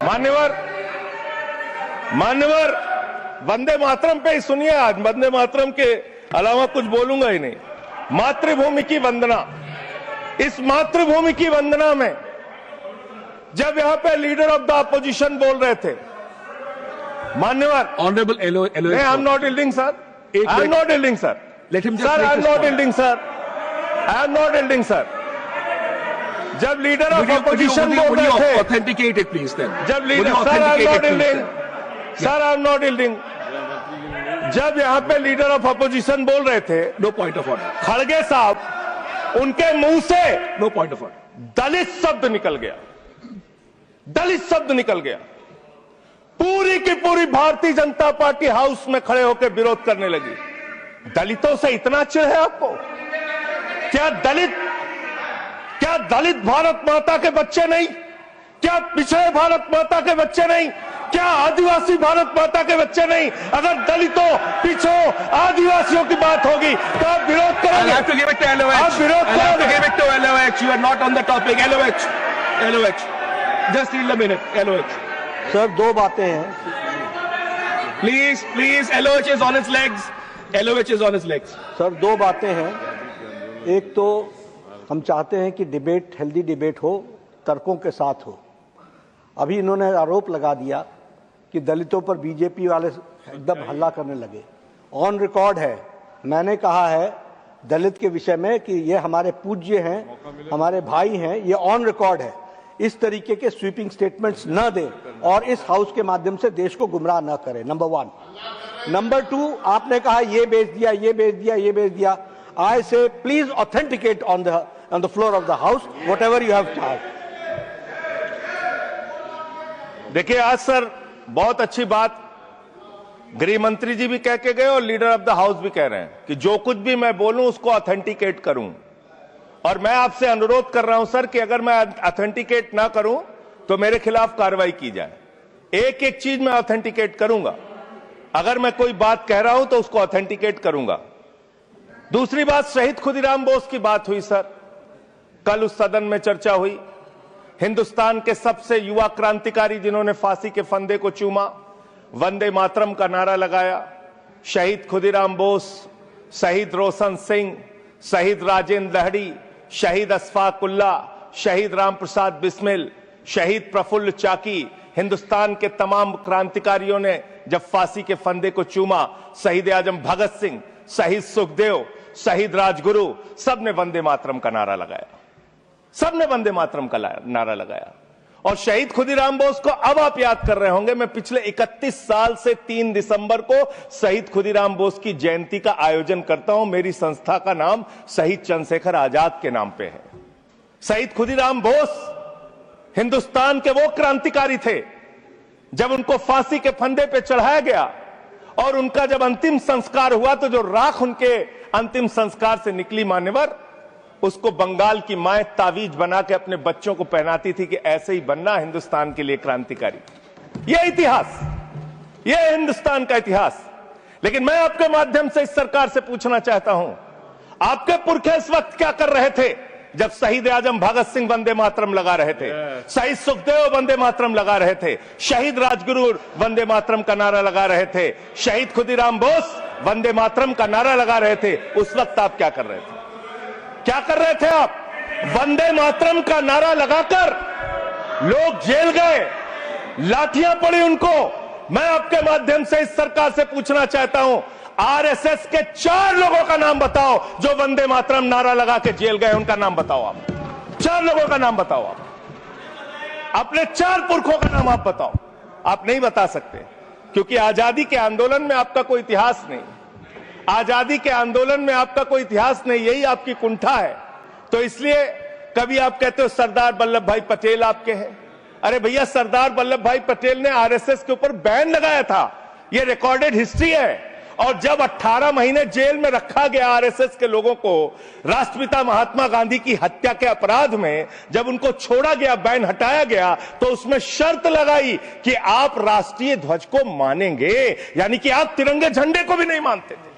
मान्यवर मान्यवर वंदे मातरम पे ही सुनिए। आज वंदे मातरम के अलावा कुछ बोलूंगा ही नहीं। मातृभूमि की वंदना, इस मातृभूमि की वंदना में जब यहां पे लीडर ऑफ द अपोजिशन बोल रहे थे, मान्यवर honourable I am not yielding sir, I am not yielding sir, let him just sir I am not yielding sir, I am not yielding sir. जब लीडर ऑफ अपोजिशन बोल रहे थे, authenticate it please then. जब leader, sir I am not yielding, sir I am not yielding. जब यहां पे leader of opposition बोल रहे थे, नो पॉइंट ऑफ ऑर्डर, खड़गे साहब उनके मुंह से नो पॉइंट ऑफ ऑर्डर, दलित शब्द निकल गया, दलित शब्द निकल गया। पूरी की पूरी भारतीय जनता पार्टी हाउस में खड़े होकर विरोध करने लगी। दलितों से इतना चिढ़ है आपको? क्या दलित भारत माता के बच्चे नहीं? क्या पिछड़े भारत माता के बच्चे नहीं? क्या आदिवासी भारत माता के बच्चे नहीं? अगर दलितों, पिछड़ों, आदिवासियों की बात होगी तो आप विरोध करोगे? आप विरोध करोगे? You are not on the topic. LOH. Just need a minute. LOH. Sir दो बातें हैं। Please. LOH is on its legs. LOH is on its legs. Sir दो बातें हैं। एक तो हम चाहते हैं कि डिबेट, हेल्दी डिबेट हो, तर्कों के साथ हो। अभी इन्होंने आरोप लगा दिया कि दलितों पर बीजेपी वाले एकदम हल्ला करने लगे। ऑन रिकॉर्ड है, मैंने कहा है दलित के विषय में कि ये हमारे पूज्य हैं, हमारे भाई हैं, ये ऑन रिकॉर्ड है। इस तरीके के स्वीपिंग स्टेटमेंट्स न दें और इस हाउस के माध्यम से देश को गुमराह न करें, नंबर 1। नंबर 2, आपने कहा ये बेच दिया, ये बेच दिया, ये बेच दिया। आई से please authenticate on the floor of the house whatever you have charge. देखिए आज सर बहुत अच्छी बात गृह मंत्री जी भी कह के गए और लीडर ऑफ द हाउस भी कह रहे हैं कि जो कुछ भी मैं बोलूं उसको ऑथेंटिकेट करूं। और मैं आपसे अनुरोध कर रहा हूं सर कि अगर मैं ऑथेंटिकेट ना करूं तो मेरे खिलाफ कार्रवाई की जाए। एक एक चीज मैं ऑथेंटिकेट करूंगा। अगर मैं कोई बात कह रहा हूं तो उसको ऑथेंटिकेट करूंगा। दूसरी बात, शहीद खुदीराम बोस की बात हुई सर, कल उस सदन में चर्चा हुई। हिंदुस्तान के सबसे युवा क्रांतिकारी जिन्होंने फांसी के फंदे को चूमा, वंदे मातरम का नारा लगाया। शहीद खुदीराम बोस, शहीद रोशन सिंह, शहीद राजेंद्र लहड़ी, शहीद अशफाक उल्ला, शहीद राम प्रसाद बिस्मिल, शहीद प्रफुल्ल चाकी, हिंदुस्तान के तमाम क्रांतिकारियों ने जब फांसी के फंदे को चूमा, शहीद आजम भगत सिंह, शहीद सुखदेव, शहीद राजगुरु, सबने वंदे मातरम का नारा लगाया, सबने वंदे मातरम का नारा लगाया। और शहीद खुदीराम बोस को अब आप याद कर रहे होंगे, मैं पिछले 31 साल से 3 दिसंबर को शहीद खुदीराम बोस की जयंती का आयोजन करता हूं। मेरी संस्था का नाम शहीद चंद्रशेखर आजाद के नाम पे है। शहीद खुदीराम बोस हिंदुस्तान के वो क्रांतिकारी थे, जब उनको फांसी के फंदे पे चढ़ाया गया और उनका जब अंतिम संस्कार हुआ तो जो राख उनके अंतिम संस्कार से निकली मान्यवर, उसको बंगाल की माए तावीज बना के अपने बच्चों को पहनाती थी कि ऐसे ही बनना हिंदुस्तान के लिए क्रांतिकारी। यह इतिहास, यह हिंदुस्तान का इतिहास। लेकिन मैं आपके माध्यम से इस सरकार से पूछना चाहता हूं, आपके पुरखे इस वक्त क्या कर रहे थे जब शहीद आजम भगत सिंह वंदे मातरम लगा रहे थे, शहीद सुखदेव वंदे मातरम लगा रहे थे, शहीद राजगुरु वंदे मातरम का नारा लगा रहे थे, शहीद खुदीराम बोस वंदे मातरम का नारा लगा रहे थे। उस वक्त आप क्या कर रहे थे? क्या कर रहे थे आप? वंदे मातरम का नारा लगाकर लोग जेल गए, लाठियां पड़ी उनको। मैं आपके माध्यम से इस सरकार से पूछना चाहता हूं, आरएसएस के 4 लोगों का नाम बताओ जो वंदे मातरम नारा लगा के जेल गए, उनका नाम बताओ आप। 4 लोगों का नाम बताओ आप, अपने 4 पुरखों का नाम आप बताओ। आप नहीं बता सकते क्योंकि आजादी के आंदोलन में आपका कोई इतिहास नहीं, आजादी के आंदोलन में आपका कोई इतिहास नहीं, यही आपकी कुंठा है। तो इसलिए कभी आप कहते हो सरदार वल्लभ भाई पटेल आपके हैं। अरे भैया, सरदार वल्लभ भाई पटेल ने आरएसएस के ऊपर बैन लगाया था, यह रिकॉर्डेड हिस्ट्री है। और जब 18 महीने जेल में रखा गया आरएसएस के लोगों को राष्ट्रपिता महात्मा गांधी की हत्या के अपराध में, जब उनको छोड़ा गया, बैन हटाया गया, तो उसमें शर्त लगाई कि आप राष्ट्रीय ध्वज को मानेंगे, यानी कि आप तिरंगे झंडे को भी नहीं मानते थे।